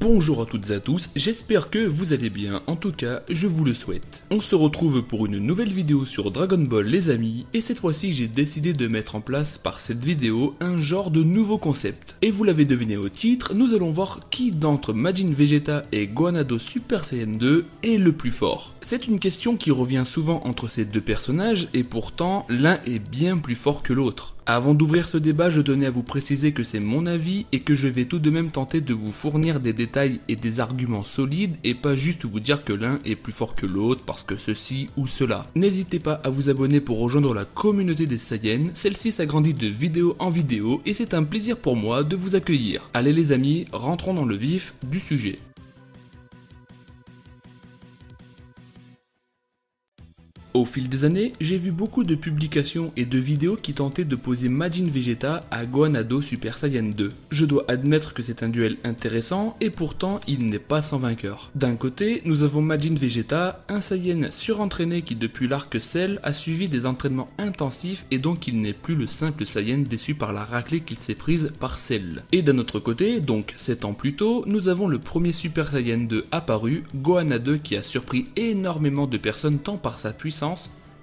Bonjour à toutes et à tous, j'espère que vous allez bien, en tout cas je vous le souhaite. On se retrouve pour une nouvelle vidéo sur Dragon Ball les amis, et cette fois-ci j'ai décidé de mettre en place par cette vidéo un genre de nouveau concept. Et vous l'avez deviné au titre, nous allons voir qui d'entre Majin Vegeta et Gohan Ado Super Saiyan 2 est le plus fort. C'est une question qui revient souvent entre ces deux personnages, et pourtant l'un est bien plus fort que l'autre. Avant d'ouvrir ce débat, je tenais à vous préciser que c'est mon avis et que je vais tout de même tenter de vous fournir des détails et des arguments solides et pas juste vous dire que l'un est plus fort que l'autre parce que ceci ou cela. N'hésitez pas à vous abonner pour rejoindre la communauté des Saiyans, celle-ci s'agrandit de vidéo en vidéo et c'est un plaisir pour moi de vous accueillir. Allez les amis, rentrons dans le vif du sujet. Au fil des années, j'ai vu beaucoup de publications et de vidéos qui tentaient de poser Majin Vegeta à Gohan Ado Super Saiyan 2. Je dois admettre que c'est un duel intéressant et pourtant il n'est pas sans vainqueur. D'un côté, nous avons Majin Vegeta, un Saiyan surentraîné qui depuis l'arc Cell a suivi des entraînements intensifs et donc il n'est plus le simple Saiyan déçu par la raclée qu'il s'est prise par Cell. Et d'un autre côté, donc 7 ans plus tôt, nous avons le premier Super Saiyan 2 apparu, Gohan Ado qui a surpris énormément de personnes tant par sa puissance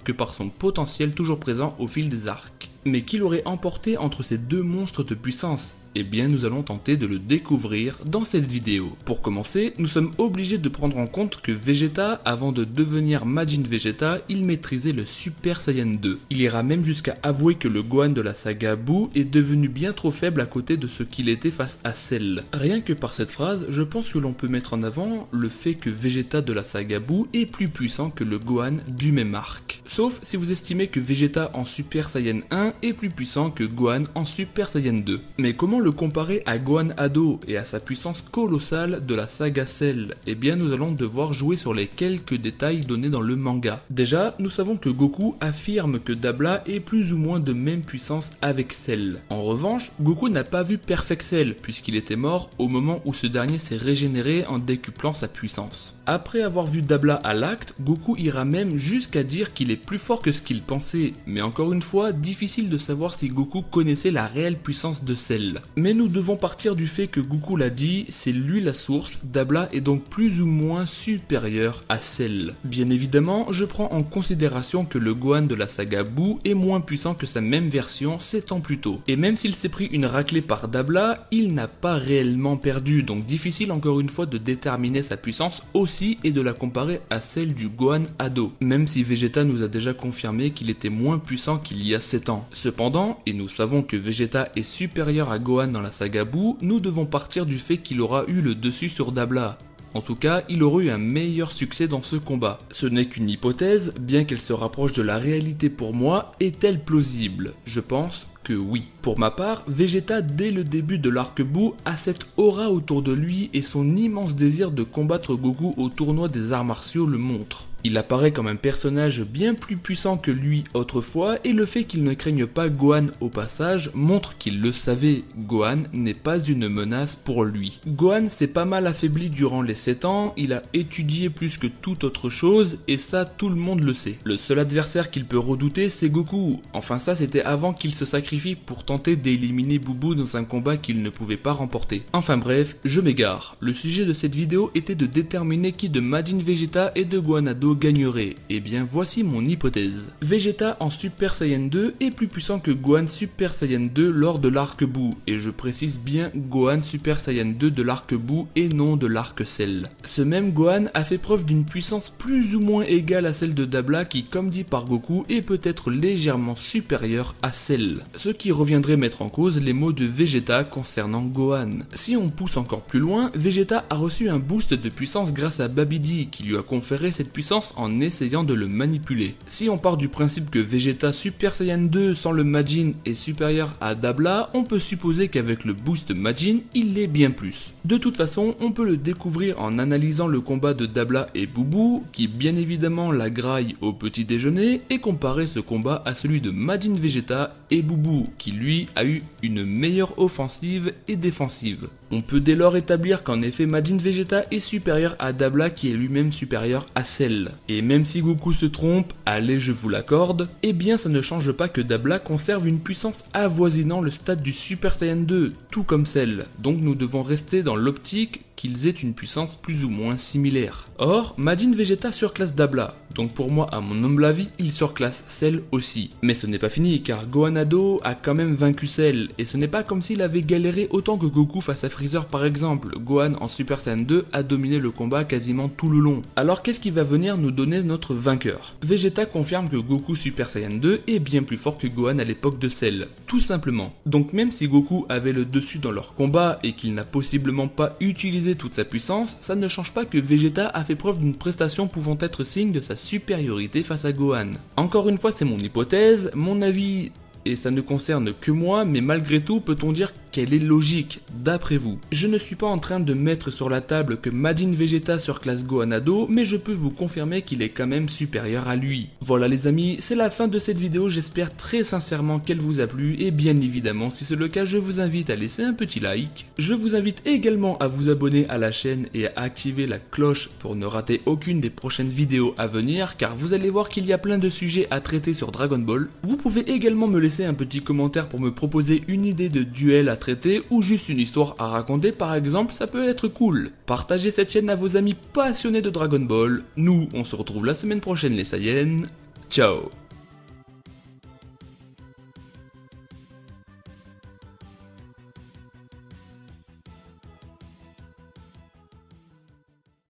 que par son potentiel toujours présent au fil des arcs. Mais qui l'aurait emporté entre ces deux monstres de puissance? Eh bien nous allons tenter de le découvrir dans cette vidéo. Pour commencer, nous sommes obligés de prendre en compte que Vegeta, avant de devenir Majin Vegeta, il maîtrisait le Super Saiyan 2. Il ira même jusqu'à avouer que le Gohan de la saga Buu est devenu bien trop faible à côté de ce qu'il était face à Cell. Rien que par cette phrase, je pense que l'on peut mettre en avant le fait que Vegeta de la saga Buu est plus puissant que le Gohan du même arc. Sauf si vous estimez que Vegeta en Super Saiyan 1 est plus puissant que Gohan en Super Saiyan 2. Mais comment le comparer à Gohan Ado et à sa puissance colossale de la saga Cell? Eh bien nous allons devoir jouer sur les quelques détails donnés dans le manga. Déjà, nous savons que Goku affirme que Dabla est plus ou moins de même puissance avec Cell. En revanche, Goku n'a pas vu Perfect Cell puisqu'il était mort au moment où ce dernier s'est régénéré en décuplant sa puissance. Après avoir vu Dabla à l'acte, Goku ira même jusqu'à dire qu'il est plus fort que ce qu'il pensait, mais encore une fois, difficile de savoir si Goku connaissait la réelle puissance de Cell. Mais nous devons partir du fait que Goku l'a dit, c'est lui la source, Dabla est donc plus ou moins supérieur à Cell. Bien évidemment, je prends en considération que le Gohan de la saga Buu est moins puissant que sa même version 7 ans plus tôt. Et même s'il s'est pris une raclée par Dabla, il n'a pas réellement perdu, donc difficile encore une fois de déterminer sa puissance aussi et de la comparer à celle du Gohan Ado, même si Vegeta nous a déjà confirmé qu'il était moins puissant qu'il y a 7 ans. Cependant, et nous savons que Vegeta est supérieur à Gohan dans la saga Buu, nous devons partir du fait qu'il aura eu le dessus sur Dabla. En tout cas, il aurait eu un meilleur succès dans ce combat. Ce n'est qu'une hypothèse, bien qu'elle se rapproche de la réalité pour moi, est-elle plausible? Je pense que oui. Pour ma part, Vegeta dès le début de l'arc Buu a cette aura autour de lui et son immense désir de combattre Goku au tournoi des arts martiaux le montre. Il apparaît comme un personnage bien plus puissant que lui autrefois et le fait qu'il ne craigne pas Gohan au passage montre qu'il le savait, Gohan n'est pas une menace pour lui. Gohan s'est pas mal affaibli durant les 7 ans, il a étudié plus que toute autre chose et ça tout le monde le sait. Le seul adversaire qu'il peut redouter c'est Goku, enfin ça c'était avant qu'il se sacrifie pour tenter d'éliminer Boubou dans un combat qu'il ne pouvait pas remporter. Enfin bref, je m'égare. Le sujet de cette vidéo était de déterminer qui de Majin Vegeta et de Gohan Ado gagnerait. Et bien voici mon hypothèse. Vegeta en Super Saiyan 2 est plus puissant que Gohan Super Saiyan 2 lors de l'arc Buu, et je précise bien Gohan Super Saiyan 2 de l'arc Buu et non de l'arc Cell. Ce même Gohan a fait preuve d'une puissance plus ou moins égale à celle de Dabla qui, comme dit par Goku, est peut-être légèrement supérieure à Cell. Ce qui reviendrait mettre en cause les mots de Vegeta concernant Gohan. Si on pousse encore plus loin, Vegeta a reçu un boost de puissance grâce à Babidi qui lui a conféré cette puissance en essayant de le manipuler. Si on part du principe que Vegeta Super Saiyan 2 sans le Majin est supérieur à Dabla, on peut supposer qu'avec le boost Majin, il l'est bien plus. De toute façon, on peut le découvrir en analysant le combat de Dabla et Boubou, qui bien évidemment la graille au petit déjeuner, et comparer ce combat à celui de Majin Vegeta et Boubou, qui lui a eu une meilleure offensive et défensive. On peut dès lors établir qu'en effet Majin Vegeta est supérieur à Dabla qui est lui-même supérieur à Cell. Et même si Goku se trompe, allez je vous l'accorde, eh bien ça ne change pas que Dabla conserve une puissance avoisinant le stade du Super Saiyan 2, tout comme Cell. Donc nous devons rester dans l'optique qu'ils aient une puissance plus ou moins similaire. Or, Majin Vegeta surclasse Dabla, donc pour moi, à mon humble avis, il surclasse Cell aussi. Mais ce n'est pas fini, car Gohan Ado a quand même vaincu Cell, et ce n'est pas comme s'il avait galéré autant que Goku face à Freezer par exemple. Gohan en Super Saiyan 2 a dominé le combat quasiment tout le long. Alors qu'est-ce qui va venir nous donner notre vainqueur? Vegeta confirme que Goku Super Saiyan 2 est bien plus fort que Gohan à l'époque de Cell, tout simplement. Donc même si Goku avait le dessus dans leur combat et qu'il n'a possiblement pas utilisé toute sa puissance, ça ne change pas que Vegeta a fait preuve d'une prestation pouvant être signe de sa supériorité face à Gohan. Encore une fois, c'est mon hypothèse, mon avis, et ça ne concerne que moi, mais malgré tout, peut-on dire qu'elle est logique, d'après vous? Je ne suis pas en train de mettre sur la table que Majin Vegeta surclasse Gohan Ado, mais je peux vous confirmer qu'il est quand même supérieur à lui. Voilà les amis, c'est la fin de cette vidéo, j'espère très sincèrement qu'elle vous a plu, et bien évidemment, si c'est le cas, je vous invite à laisser un petit like. Je vous invite également à vous abonner à la chaîne et à activer la cloche pour ne rater aucune des prochaines vidéos à venir, car vous allez voir qu'il y a plein de sujets à traiter sur Dragon Ball. Vous pouvez également me laisser un petit commentaire pour me proposer une idée de duel à traiter ou juste une histoire à raconter par exemple, ça peut être cool. Partagez cette chaîne à vos amis passionnés de Dragon Ball. Nous, on se retrouve la semaine prochaine les Saiyans. Ciao.